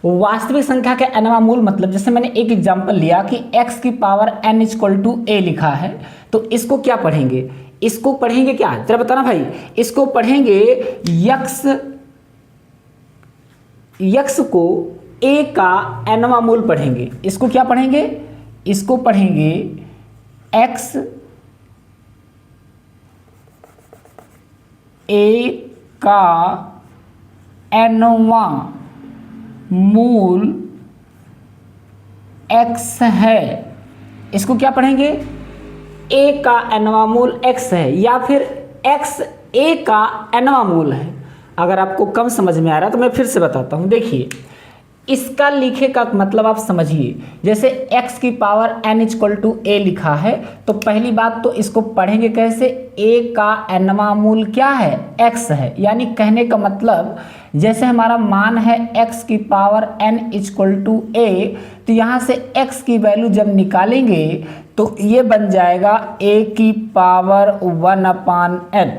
वास्तविक संख्या के nवां मूल मतलब जैसे मैंने एक एग्जांपल लिया कि x की power n equal to a लिखा है, तो इसको क्या पढ़ेंगे? इसको पढ़ेंगे क्या, जरा बताना भाई। इसको पढ़ेंगे यक्स को a का nवां मूल पढ़ेंगे। इसको क्या पढ़ेंगे? इसको पढ़ेंगे x a का nवां मूल x है। इसको क्या पढ़ेंगे? a का nवां मूल x है, या फिर x a का nवां मूल है। अगर आपको कम समझ में आ रहा है तो मैं फिर से बताता हूं। देखिए, इसका लिखे का मतलब आप समझिए। जैसे x की power n equal to a लिखा है, तो पहली बात तो इसको पढ़ेंगे कैसे? a का nवां मूल क्या है? x है। यानी कहने का मतलब जैसे हमारा मान है x की power n equal to a, तो यहाँ से x की वैल्यू जब निकालेंगे तो ये बन जाएगा a की पावर 1/n।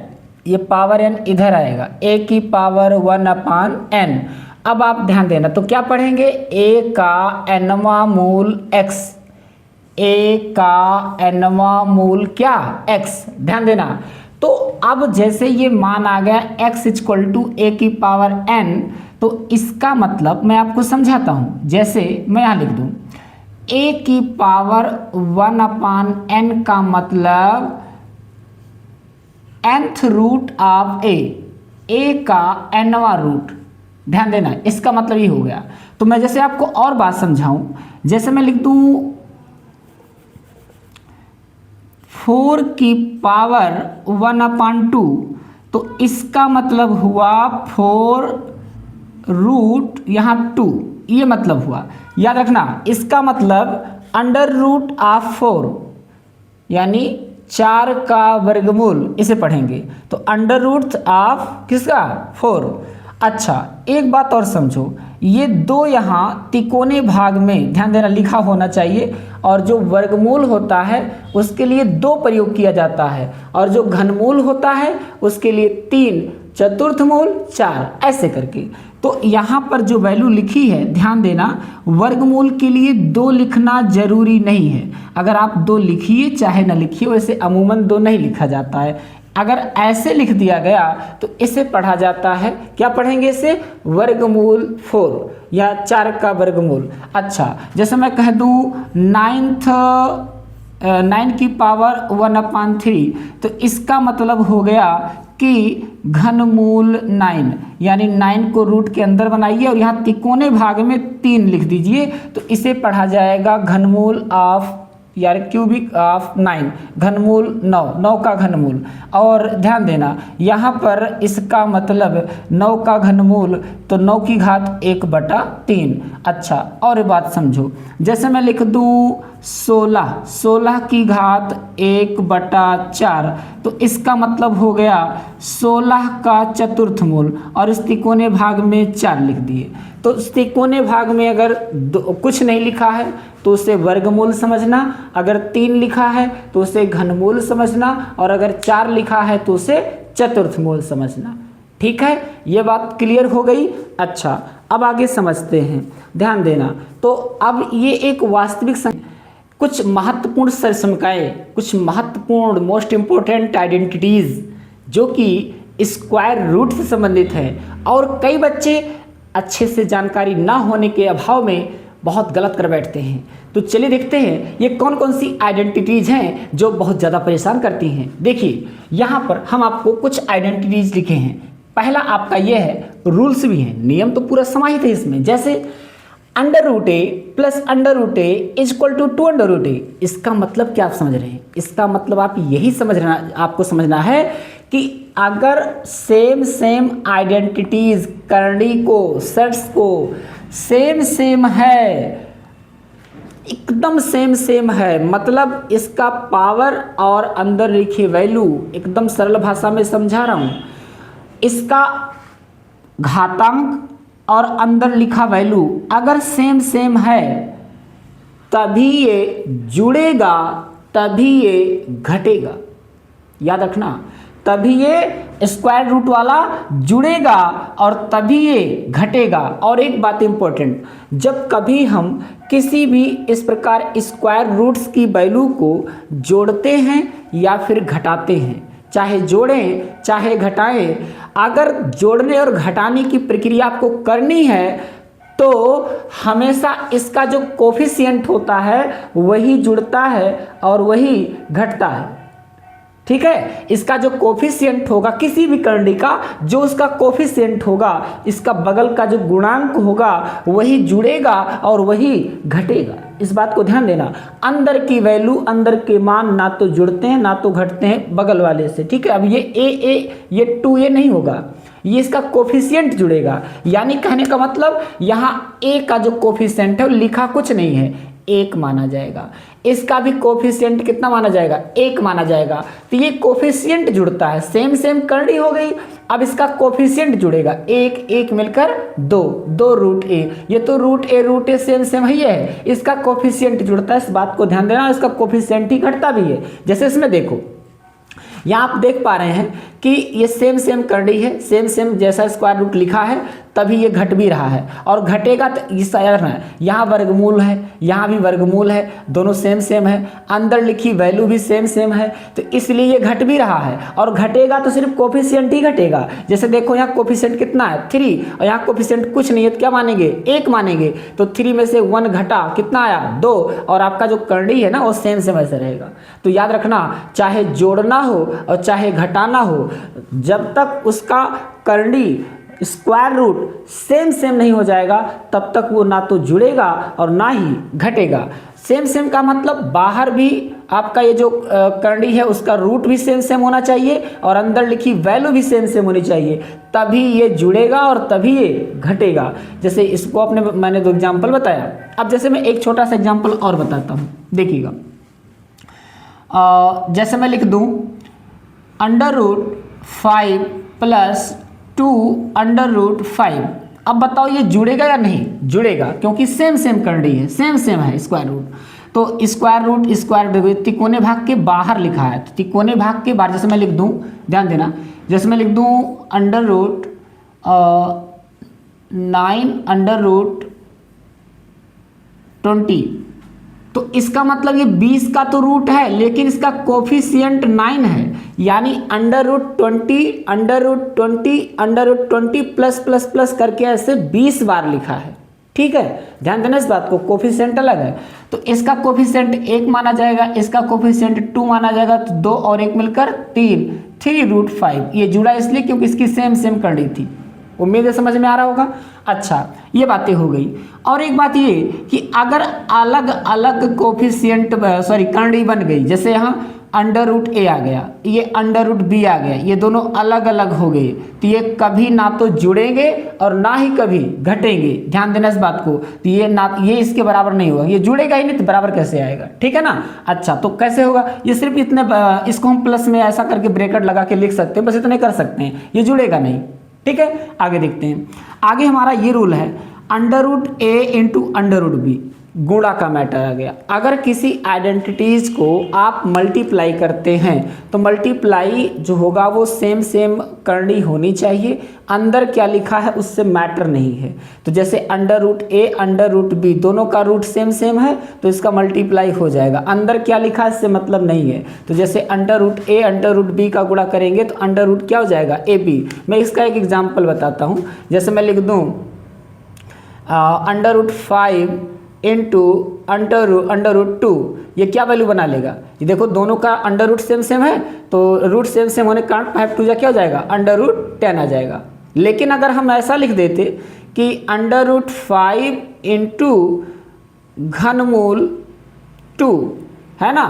ये पावर n इधर आएगा, a की पावर 1/n। अब आप ध्यान देना, तो क्या पढ़ेंगे? a का nवां मूल x, a का nवां मूल क्या? x। ध्यान देना। तो अब जैसे ये मान आ गया x इक्वल टू a की पावर n, तो इसका मतलब मैं आपको समझाता हूं। जैसे मैं यहां लिख दूं a की पावर 1/n का मतलब nth रूट ऑफ a का nवां रूट। ध्यान देना, इसका मतलब ये हो गया। तो मैं जैसे आपको और बात समझाऊं, जैसे मैं लिख दूं 4 की पावर 1/2, तो इसका मतलब हुआ 4 रूट यहाँ 2, ये मतलब हुआ। याद रखना, इसका मतलब अंडर रूट ऑफ 4 यानी 4 का वर्गमूल, इसे पढ़ेंगे तो अंडर रूट ऑफ किसका? 4। अच्छा, एक बात और समझो, ये दो यहाँ तिकोने भाग में ध्यान देना लिखा होना चाहिए, और जो वर्गमूल होता है उसके लिए 2 प्रयोग किया जाता है, और जो घनमूल होता है उसके लिए 3, चतुर्थ मूल 4, ऐसे करके। तो यहाँ पर जो वैल्यू लिखी है, ध्यान देना, वर्गमूल के लिए 2 लिखना जरूरी नहीं है। अगर आप 2 लिखिए चाहे ना लिखिए, वैसे अमूमन 2 नहीं लिखा जाता है। अगर ऐसे लिख दिया गया तो इसे पढ़ा जाता है, क्या पढ़ेंगे इसे? वर्गमूल 4 या 4 का वर्गमूल। अच्छा, जैसे मैं कह दूं 9 की पावर 1/3, तो इसका मतलब हो गया कि घनमूल 9, यानी 9 को रूट के अंदर बनाइए और यहाँ तिकोने भाग में 3 लिख दीजिए, तो इसे पढ़ा जाएगा घनमूल ऑफ क्यूबिक ऑफ 9, घनमूल 9 का घनमूल। और ध्यान देना, यहाँ पर इसका मतलब 9 का घनमूल तो 9 की घात 1/3। अच्छा, और बात समझो, जैसे मैं लिख दूँ 16 की घात 1/4, तो इसका मतलब हो गया 16 का चतुर्थ मूल, और इस तिकोने भाग में 4 लिख दिए। तो इस तिकोने भाग में अगर कुछ नहीं लिखा है तो उसे वर्गमूल समझना, अगर 3 लिखा है तो उसे घनमूल समझना, और अगर 4 लिखा है तो उसे चतुर्थ मूल समझना। ठीक है, ये बात क्लियर हो गई। अच्छा, अब आगे समझते हैं, ध्यान देना। तो अब ये एक वास्तविक संख्या, कुछ महत्वपूर्ण सरसमकाएं, कुछ महत्वपूर्ण मोस्ट इंपोर्टेंट आइडेंटिटीज जो कि स्क्वायर रूट से संबंधित हैं, और कई बच्चे अच्छे से जानकारी ना होने के अभाव में बहुत गलत कर बैठते हैं। तो चलिए देखते हैं ये कौन कौन सी आइडेंटिटीज हैं जो बहुत ज़्यादा परेशान करती हैं। देखिए, यहाँ पर हम आपको कुछ आइडेंटिटीज लिखे हैं। पहला आपका ये है, रूल्स भी हैं, नियम तो पूरा समाहित है इसमें। जैसे √a plus √a equal to 2√a। इसका मतलब क्या आप समझ रहे हैं? इसका मतलब आप यही आपको समझना है कि अगर सेम आइडेंटिटीज करणी को, सेट्स को सेम है, एकदम सेम है, मतलब इसका पावर और अंदर लिखी वैल्यू, एकदम सरल भाषा में समझा रहा हूं, इसका घातांक और अंदर लिखा वैल्यू अगर सेम है, तभी ये जुड़ेगा, तभी ये घटेगा। याद रखना, तभी ये स्क्वायर रूट वाला जुड़ेगा और तभी ये घटेगा। और एक बात इंपॉर्टेंट, जब कभी हम किसी भी इस प्रकार स्क्वायर रूट्स की वैल्यू को जोड़ते हैं या फिर घटाते हैं, चाहे जोड़ें चाहे घटाएं, अगर जोड़ने और घटाने की प्रक्रिया आपको करनी है तो हमेशा इसका जो कोफिशिएंट होता है वही जुड़ता है और वही घटता है। ठीक है, इसका जो कोफिशिएंट होगा किसी भी करंडी का, जो उसका कोफिशिएंट होगा, इसका बगल का जो गुणांक होगा वही जुड़ेगा और वही घटेगा। इस बात को ध्यान देना, अंदर की वैल्यू, अंदर के मान ना तो जुड़ते हैं ना तो घटते हैं बगल वाले से। ठीक है, अब ये ये 2a नहीं होगा, ये इसका कोफिशिएंट जुड़ेगा। यानी कहने का मतलब यहाँ a का जो कोफिशिएंट है वो लिखा कुछ नहीं है, 1 माना जाएगा। इसका भी कोफिशिएंट कितना माना जाएगा, 1 माना जाएगा। तो ये कोफिशिएंट जुड़ता है, सेम सेम करंडी हो गई। अब इसका कोफिशिएंट जुड़ेगा, 1 1 मिलकर 2, 2 रूट a, ये तो रूट a सेम सेम ही है। इसका कोफिशिएंट जुड़ता है, इस बात को ध्यान देना, इसका कोफिशिएंट ही घटता भी है। जैसे इसमें देखो, यहाँ आप देख पा रहे हैं कि ये सेम सेम करंडी है, सेम सेम जैसा स्क्वायर रूट लिखा है तभी ये घट भी रहा है और घटेगा तो इस यहाँ वर्गमूल है, यहाँ भी वर्गमूल है, दोनों सेम सेम है, अंदर लिखी वैल्यू भी सेम सेम है, तो इसलिए ये घट भी रहा है। और घटेगा तो सिर्फ कोफिशिएंट ही घटेगा। जैसे देखो यहाँ कोफिशिएंट कितना है, 3, और यहाँ कोफिशिएंट कुछ नहीं है तो क्या मानेंगे, 1 मानेंगे। तो 3 में से 1 घटा, कितना आया, 2, और आपका जो करंडी है ना वो सेम सेम ऐसे रहेगा। तो याद रखना, चाहे जोड़ना हो और चाहे घटाना हो, जब तक उसका करंडी स्क्वायर रूट सेम सेम नहीं हो जाएगा तब तक वो ना तो जुड़ेगा और ना ही घटेगा। सेम सेम का मतलब बाहर भी आपका ये जो करंडी है उसका रूट भी सेम सेम होना चाहिए और अंदर लिखी वैल्यू भी सेम सेम होनी चाहिए, तभी ये जुड़ेगा और तभी ये घटेगा। जैसे इसको मैंने 2 एग्जाम्पल बताया। अब जैसे मैं एक छोटा सा एग्जाम्पल और बताता हूँ, देखिएगा। जैसे मैं लिख दूँ √5 + 2 √5। अब बताओ ये जुड़ेगा या नहीं, जुड़ेगा, क्योंकि सेम सेम करंडी है, सेम सेम है स्क्वायर रूट। तो स्क्वायर रूट तिकोने भाग के बाहर लिखा है, तो तिकोने भाग के बाहर, जैसे मैं लिख दूं, ध्यान देना, जैसे मैं लिख दूं √9 √20, तो इसका मतलब ये 20 का तो रूट है लेकिन इसका कोफिशिएंट 9 है, यानी √20 √20 प्लस प्लस प्लस करके ऐसे 20 बार लिखा है। ठीक है, ध्यान देना इस बात को, कोफिशिएंट अलग है। तो इसका कोफिशिएंट 1 माना जाएगा, इसका कोफिशिएंट 2 माना जाएगा, तो 2 और 1 मिलकर 3 √5। ये जुड़ा इसलिए क्योंकि इसकी सेम सेम करनी थी। उम्मीद है समझ में आ रहा होगा। अच्छा, ये बातें हो गई। और एक बात ये कि अगर अलग अलग कोफिशिएंट करंडी बन गई, जैसे यहाँ √a आ गया, ये √b आ गया, ये दोनों अलग अलग हो गए, तो ये कभी ना तो जुड़ेंगे और ना ही कभी घटेंगे। ध्यान देना इस बात को, तो ये इसके बराबर नहीं होगा, ये जुड़ेगा ही नहीं तो बराबर कैसे आएगा। ठीक है ना। अच्छा, तो कैसे होगा, ये सिर्फ इतने, इसको हम प्लस में ऐसा करके ब्रैकेट लगा के लिख सकते हैं, बस इतने कर सकते हैं, ये जुड़ेगा नहीं। ठीक है, आगे देखते हैं। आगे हमारा ये रूल है, √a × √b, गुणा का मैटर आ गया। अगर किसी आइडेंटिटीज को आप मल्टीप्लाई करते हैं तो मल्टीप्लाई जो होगा वो सेम सेम करनी होनी चाहिए, अंदर क्या लिखा है उससे मैटर नहीं है। तो जैसे √a √b दोनों का रूट सेम सेम है तो इसका मल्टीप्लाई हो जाएगा, अंदर क्या लिखा है इससे मतलब नहीं है। तो जैसे √a √b का गुणा करेंगे तो √ क्या हो जाएगा, ab। मैं इसका एक एग्जाम्पल बताता हूँ, जैसे मैं लिख दूँ √5 × √2, ये क्या वैल्यू बना लेगा, ये देखो दोनों का √ सेम सेम है तो रूट सेम सेम होने के कारण 5 2 क्या हो जाएगा, √10 आ जाएगा। लेकिन अगर हम ऐसा लिख देते कि √5 × घनमूल 2 है ना,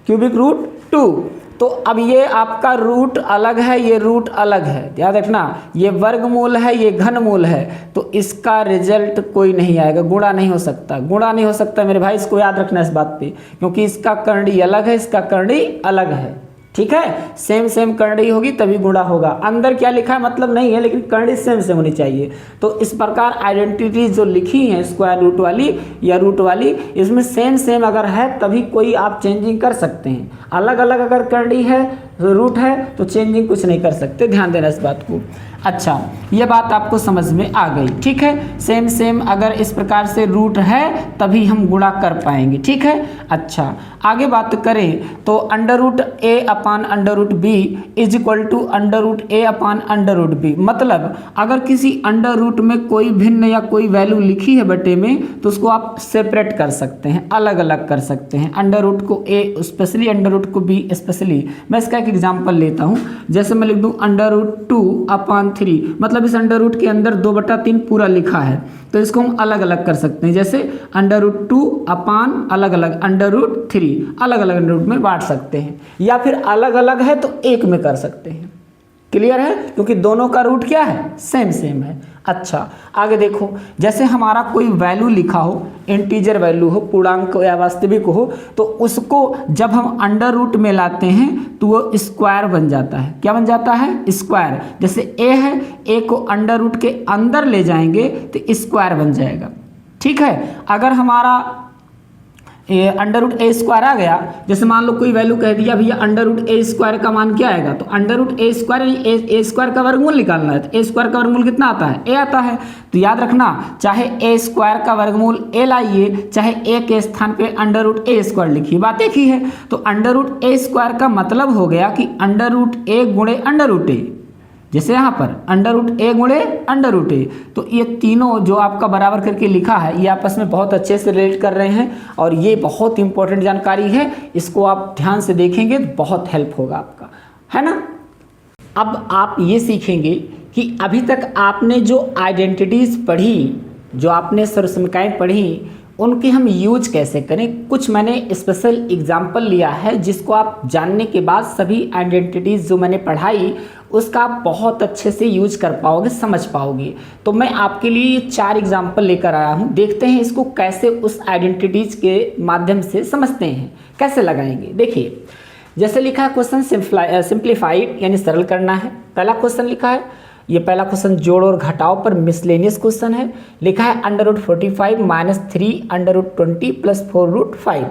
क्यूबिक रूट 2, तो अब ये आपका रूट अलग है, ये रूट अलग है, याद रखना, ये वर्गमूल है, ये घनमूल है, तो इसका रिजल्ट कोई नहीं आएगा, गुणा नहीं हो सकता, गुणा नहीं हो सकता मेरे भाई, इसको याद रखना इस बात पे, क्योंकि इसका करंडी अलग है, इसका करंडी अलग है। ठीक है, सेम सेम करंडी होगी तभी गुणा होगा, अंदर क्या लिखा है मतलब नहीं है, लेकिन करंडी सेम सेम होनी चाहिए। तो इस प्रकार आइडेंटिटी जो लिखी है स्क्वायर रूट वाली या रूट वाली, इसमें सेम सेम अगर है तभी कोई आप चेंजिंग कर सकते हैं। अलग अलग अगर करंडी है रूट है तो चेंजिंग कुछ नहीं कर सकते, ध्यान देना इस बात को। अच्छा, ये बात आपको समझ में आ गई, ठीक है। सेम अगर इस प्रकार से रूट है तभी हम गुणा कर पाएंगे, ठीक है। अच्छा, आगे बात करें तो under root A upon under root B is equal to under root A upon under root B. मतलब अगर किसी अंडर रूट में कोई भिन्न या कोई वैल्यू लिखी है बटे में तो उसको आप सेपरेट कर सकते हैं, अलग अलग कर सकते हैं। अंडर रूट को ए स्पेशली, अंडर रूट को बी स्पेशली। मैं इसका एक एग्जांपल लेता हूँ, जैसे मैं लिख दूँ अंडर रूट 2 अपान 3, मतलब इस अंडर रूट के अंदर 2/3 पूरा लिखा है तो इसको हम अलग अलग कर सकते हैं, जैसे अंडर रूट 2 अपान अलग अलग अंडर रूट 3, अलग अलग रूट में बांट सकते हैं, या फिर अलग अलग है तो एक में कर सकते हैं। क्लियर है, क्योंकि दोनों का रूट क्या है, सेम है। अच्छा, आगे देखो, जैसे हमारा कोई वैल्यू लिखा हो, इंटीजर वैल्यू हो, पूर्णांक या वास्तविक हो, तो उसको जब हम अंडर रूट में लाते हैं तो वो स्क्वायर बन जाता है। क्या बन जाता है, स्क्वायर। जैसे ए है, ए को अंडर रूट के अंदर ले जाएंगे तो स्क्वायर बन जाएगा, ठीक है। अगर हमारा अंडर रूट ए स्क्वायर आ गया, जैसे मान लो कोई वैल्यू कह दिया भैया अंडर रूट ए स्क्वायर का मान क्या आएगा, तो अंडर रूट ए स्क्वायर ए स्क्वायर का वर्गमूल निकालना है, तो ए स्क्वायर का वर्गमूल कितना आता है, ए आता है। तो याद रखना, चाहे ए स्क्वायर का वर्गमूल ए लाइए, चाहे ए के स्थान पे अंडर रूट ए स्क्वायर लिखिए, बात एक ही है। तो अंडर रूट ए स्क्वायर का मतलब हो गया कि अंडर रूट ए गुणे अंडर रूट ए, जैसे यहाँ पर अंडर रूट ए गुणे अंडर रूट ए। तो ये तीनों जो आपका बराबर करके लिखा है ये आपस में बहुत अच्छे से रिलेट कर रहे हैं और ये बहुत इंपॉर्टेंट जानकारी है, इसको आप ध्यान से देखेंगे तो बहुत हेल्प होगा आपका, है ना। अब आप ये सीखेंगे कि अभी तक आपने जो आइडेंटिटीज़ पढ़ी, जो आपने सर्वसमीकरण पढ़ी, उनकी हम यूज कैसे करें। कुछ मैंने स्पेशल एग्जाम्पल लिया है जिसको आप जानने के बाद सभी आइडेंटिटीज़ जो मैंने पढ़ाई उसका आप बहुत अच्छे से यूज कर पाओगे, समझ पाओगे। तो मैं आपके लिए 4 एग्जाम्पल लेकर आया हूँ, देखते हैं इसको कैसे उस आइडेंटिटीज़ के माध्यम से समझते हैं, कैसे लगाएंगे। देखिए, जैसे लिखा है क्वेश्चन सिंप्लीफाइड यानी सरल करना है। पहला क्वेश्चन लिखा है, ये पहला क्वेश्चन जोड़ और घटाव पर मिसलेनियस क्वेश्चन है। लिखा है under root 45 minus 3 under root 20 plus 4 root 5।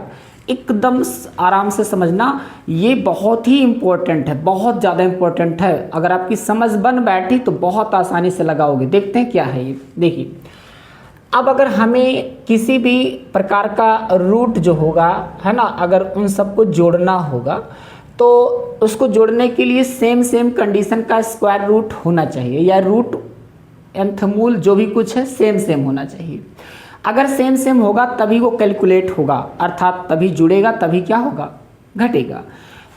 एकदम आराम से समझना, ये बहुत ही इम्पोर्टेंट है, बहुत ज़्यादा इम्पोर्टेंट है। अगर आपकी समझ बन बैठी तो बहुत आसानी से लगाओगे। देखते हैं क्या है ये। देखिए, अब अगर हमें किसी भी प्रकार का रूट जो होगा, है ना, अगर उन सबको जोड़ना होगा तो उसको जोड़ने के लिए सेम कंडीशन का स्क्वायर रूट होना चाहिए, या रूट nth मूल जो भी कुछ है सेम होना चाहिए। अगर सेम होगा तभी वो कैलकुलेट होगा, अर्थात तभी जुड़ेगा, तभी क्या होगा, घटेगा।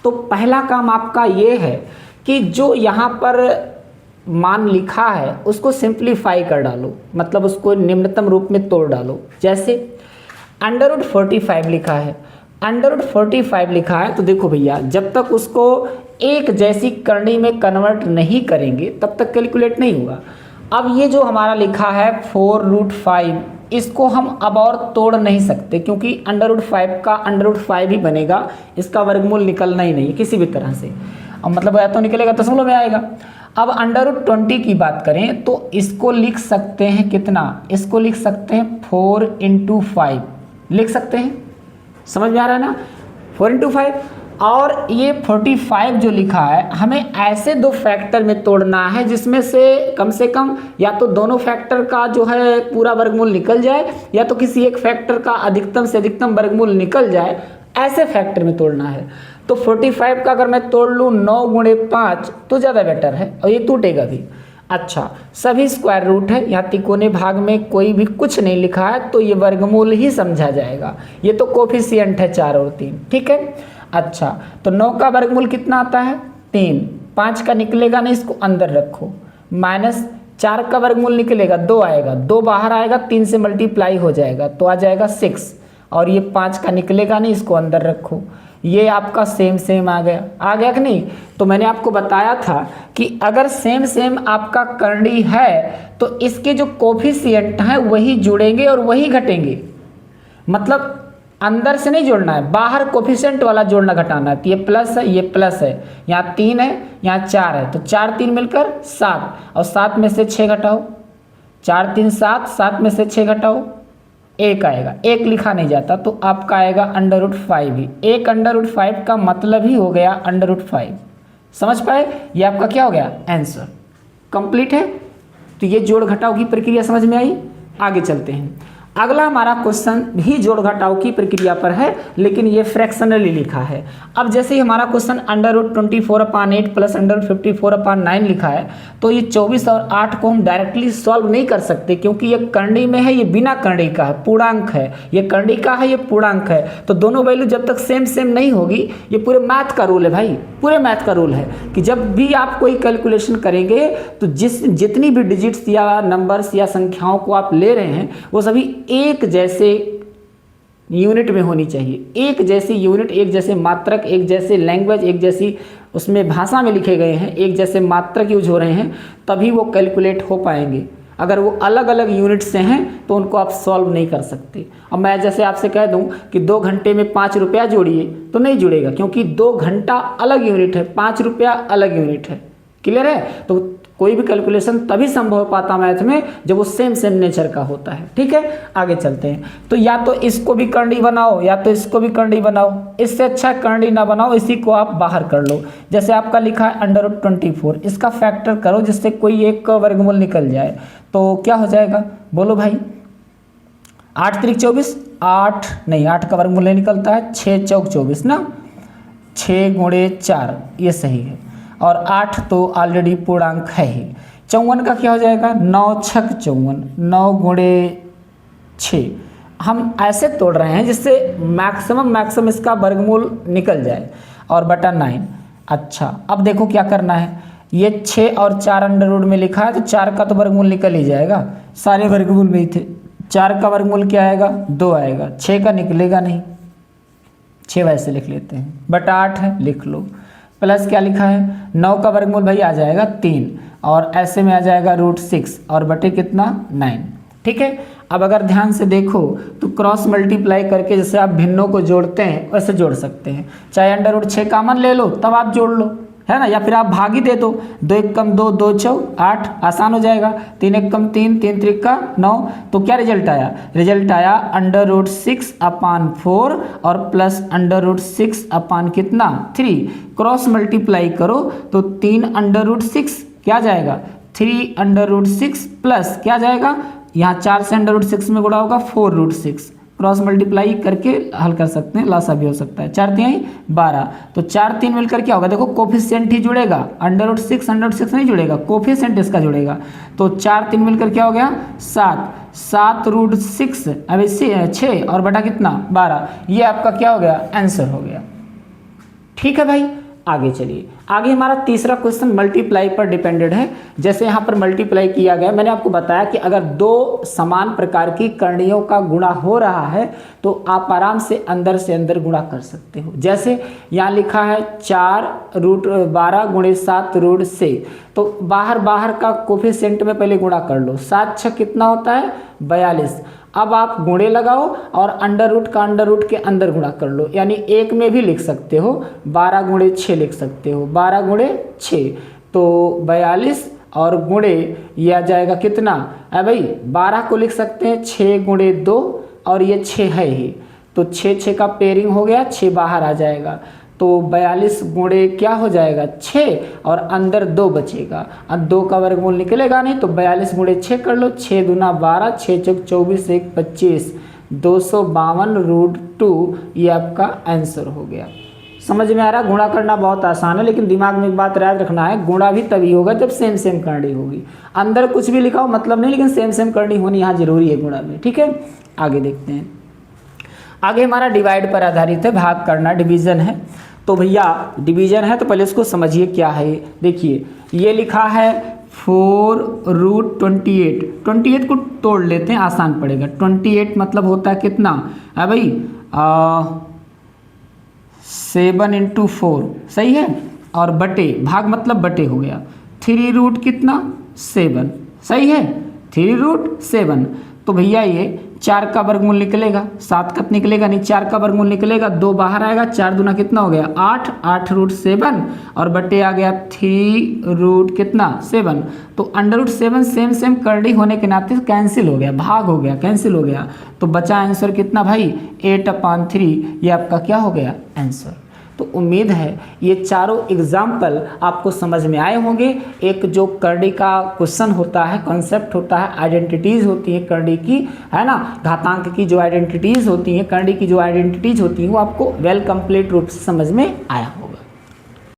तो पहला काम आपका ये है कि जो यहाँ पर मान लिखा है उसको सिंप्लीफाई कर डालो, मतलब उसको निम्नतम रूप में तोड़ डालो। जैसे अंडर रूट 45 लिखा है, अंडर रूट 45 लिखा है, तो देखो भैया, जब तक उसको एक जैसी करनी में कन्वर्ट नहीं करेंगे तब तक कैलकुलेट नहीं होगा। अब ये जो हमारा लिखा है 4 रूट 5, इसको हम अब और तोड़ नहीं सकते क्योंकि अंडर रूट 5 का अंडर रूट 5 ही बनेगा, इसका वर्गमूल निकलना ही नहीं है किसी भी तरह से। अब मतलब या तो निकलेगा दशमलव में आएगा। अब अंडर रूट 20 की बात करें तो इसको लिख सकते हैं कितना, इसको लिख सकते हैं 4 × 5 लिख सकते हैं, समझ में आ रहा है ना, 4 × 5। और ये 45 जो लिखा है हमें ऐसे दो फैक्टर में तोड़ना है जिसमें से कम या तो दोनों फैक्टर का जो है पूरा वर्गमूल निकल जाए, या तो किसी एक फैक्टर का अधिकतम से अधिकतम वर्गमूल निकल जाए, ऐसे फैक्टर में तोड़ना है। तो 45 का अगर मैं तोड़ लूँ 9 × 5 तो ज़्यादा बेटर है, और ये टूटेगा भी। अच्छा, सभी स्क्वायर रूट है, यहाँ तिकोने भाग में कोई भी कुछ नहीं लिखा है तो ये वर्गमूल ही समझा जाएगा। ये तो कोफिशिएंट है 4 और 3, ठीक है। अच्छा, तो 9 का वर्गमूल कितना आता है, 3। 5 का निकलेगा नहीं, इसको अंदर रखो। माइनस 4 का वर्गमूल निकलेगा, 2 आएगा, 2 बाहर आएगा, 3 से मल्टीप्लाई हो जाएगा तो आ जाएगा 6। और ये 5 का निकलेगा नहीं, इसको अंदर रखो। ये आपका सेम आ गया कि नहीं। तो मैंने आपको बताया था कि अगर सेम आपका करनी है तो इसके जो कोफिशिएंट हैं वही जुड़ेंगे और वही घटेंगे, मतलब अंदर से नहीं जोड़ना है, बाहर कोफिशिएंट वाला जोड़ना घटाना है। तो ये प्लस है, ये प्लस है, यहाँ 3 है, यहाँ 4 है, तो 4 3 मिलकर 7, और 7 में से 6 घटाओ, 4 3 7, 7 में से 6 घटाओ, 1 आएगा। 1 लिखा नहीं जाता तो आपका आएगा अंडर रूट 5 ही। 1 अंडर रूट 5 का मतलब ही हो गया अंडर रूट 5, समझ पाए? ये आपका क्या हो गया? आंसर कंप्लीट है। तो ये जोड़ घटाव की प्रक्रिया समझ में आई। आगे चलते हैं। अगला हमारा क्वेश्चन भी जोड़ घटाव की प्रक्रिया पर है, लेकिन ये फ्रैक्शनली लिखा है। अब जैसे ही हमारा क्वेश्चन √24/8 प्लस √54/9 लिखा है, तो ये 24 और 8 को हम डायरेक्टली सॉल्व नहीं कर सकते, क्योंकि ये करंडी में है, ये बिना करंडी का है, पूर्णांक है। ये करंडी का है, ये पूर्णांक है। तो दोनों वैल्यू जब तक सेम सेम नहीं होगी, ये पूरे मैथ का रूल है भाई, पूरे मैथ का रूल है कि जब भी आप कोई कैलकुलेशन करेंगे तो जितनी भी डिजिट्स या नंबर्स या संख्याओं को आप ले रहे हैं, वो सभी एक जैसे यूनिट में होनी चाहिए। एक जैसी यूनिट, एक जैसे मात्रक, एक जैसे लैंग्वेज, एक जैसी उसमें भाषा में लिखे गए हैं, एक जैसे मात्रक यूज हो रहे हैं, तभी वो कैलकुलेट हो पाएंगे। अगर वो अलग अलग यूनिट से हैं तो उनको आप सॉल्व नहीं कर सकते। अब मैं जैसे आपसे कह दूं कि 2 घंटे में 5 रुपया जोड़िए, तो नहीं जुड़ेगा, क्योंकि 2 घंटा अलग यूनिट है, 5 रुपया अलग यूनिट है। क्लियर है? तो कोई भी कैलकुलेशन तभी संभव हो पाता मैथ में जब वो सेम सेम नेचर का होता है। ठीक है, आगे चलते हैं। तो या तो इसको भी करंडी बनाओ या तो इसको भी करंडी बनाओ, इससे अच्छा करंडी ना बनाओ, इसी को आप बाहर कर लो। जैसे आपका लिखा है √24, इसका फैक्टर करो जिससे कोई एक का वर्गमूल निकल जाए, तो क्या हो जाएगा बोलो भाई? 8 त्रिक 24, 8 नहीं, 8 का वर्गमूल नहीं निकलता है, 6 चौक 24 ना, 6 गुणे 4 ये सही है, और 8 तो ऑलरेडी पूर्णांक है ही। 54 का क्या हो जाएगा? 9 छक 54, 9 गुणे 6। हम ऐसे तोड़ रहे हैं जिससे मैक्सिमम इसका वर्गमूल निकल जाए, और बटा 9। अच्छा, अब देखो क्या करना है। ये 6 और 4 अंडर रूट में लिखा है, तो 4 का तो वर्गमूल निकल ही जाएगा, सारे वर्गमूल में ही थे। 4 का वर्गमूल क्या आएगा? 2 आएगा, 6 का निकलेगा नहीं, 6 वैसे लिख लेते हैं, बटा 8 है, लिख लो। प्लस क्या लिखा है? 9 का वर्गमूल भाई आ जाएगा 3, और ऐसे में आ जाएगा √6, और बटे कितना? 9। ठीक है, अब अगर ध्यान से देखो तो क्रॉस मल्टीप्लाई करके जैसे आप भिन्नों को जोड़ते हैं वैसे जोड़ सकते हैं। चाहे √6 कॉमन ले लो तब आप जोड़ लो, है ना, या फिर आप भागी दे दो। 2 1 कम 2, 2 चौक 8, आसान हो जाएगा। 3 1 कम 3, 3 त्रिक का 9। तो क्या रिजल्ट आया? रिजल्ट आया √6/4 और प्लस √6 अपान कितना? 3। क्रॉस मल्टीप्लाई करो तो 3 √6 क्या जाएगा? 3 √6 प्लस क्या जाएगा? यहाँ 4 से √6 में गुणा होगा 4√6। क्रॉस मल्टीप्लाई करके हल कर सकते हैं, लासा भी हो सकता है। 4 3 12, तो 4 3 मिलकर क्या होगा? देखो कोफिशिएंट ही जुड़ेगा, √6 नहीं जुड़ेगा, कोफिशिएंट इसका जुड़ेगा। तो 4 3 मिलकर क्या हो गया? 7, 7√6 अब 6 और बटा कितना? 12। ये आपका क्या हो गया? आंसर हो गया। ठीक है भाई, आगे चलिए। आगे हमारा तीसरा क्वेश्चन मल्टीप्लाई पर डिपेंडेड है। जैसे यहाँ पर मल्टीप्लाई किया गया, मैंने आपको बताया कि अगर 2 समान प्रकार की करणियों का गुणा हो रहा है तो आप आराम से अंदर गुणा कर सकते हो। जैसे यहाँ लिखा है 4√12 गुणे 7√6, तो बाहर का कोफिशिएंट में पहले गुणा कर लो। 7 6 कितना होता है? 42। अब आप गुणे लगाओ और अंडर रूट का अंडर रूट के अंदर गुणा कर लो, यानी एक में भी लिख सकते हो, 12 गुणे 6 लिख सकते हो, 12 गुणे 6 तो 42, और गुणे यह आ जाएगा कितना? भाई 12 को लिख सकते हैं 6 गुणे 2, और ये 6 है ही, तो 6 6 का पेयरिंग हो गया, 6 बाहर आ जाएगा, तो 42 गुणे क्या हो जाएगा? 6, और अंदर 2 बचेगा, अब 2 का वर्गमूल निकलेगा नहीं, तो 42 गुणे 6 कर लो, 6 दूना 12, 6 चौक 24, 1 25, 252√2 ये आपका आंसर हो गया। समझ में आ रहा? गुणा करना बहुत आसान है, लेकिन दिमाग में एक बात याद रखना है, गुणा भी तभी होगा जब सेम सेम करनी होगी। अंदर कुछ भी लिखा हो मतलब नहीं, लेकिन सेम सेम करनी होनी यहाँ जरूरी है गुणा में। ठीक है, आगे देखते हैं। आगे हमारा डिवाइड पर आधारित है, भाग करना, डिवीजन है। तो भैया डिवीजन है तो पहले इसको समझिए क्या है। देखिए ये लिखा है 4√28, 28 को तोड़ लेते हैं, आसान पड़ेगा। 28 मतलब होता है कितना? है भाई 7 × 4, सही है, और बटे, भाग मतलब बटे हो गया, 3 कितना? 7, सही है, 3√7। तो भैया ये 4 का वर्गमूल निकलेगा, 7 का निकलेगा नहीं, 4 का वर्गमूल निकलेगा, 2 बाहर आएगा, 4 दूना कितना हो गया? 8, 8√7, और बटे आ गया 3 कितना? 7। तो √7 सेम सेम करनी होने के नाते कैंसिल हो गया, भाग हो गया, कैंसिल हो गया, तो बचा आंसर कितना भाई? 8/3, ये आपका क्या हो गया? आंसर। तो उम्मीद है ये चारों एग्जाम्पल आपको समझ में आए होंगे। एक जो करड़ी का क्वेश्चन होता है, कॉन्सेप्ट होता है, आइडेंटिटीज़ होती है करड़ी की, है ना, घातांक की जो आइडेंटिटीज़ होती हैं, करड़ी की जो आइडेंटिटीज़ होती हैं, वो आपको वेल कंप्लीट रूप से समझ में आया।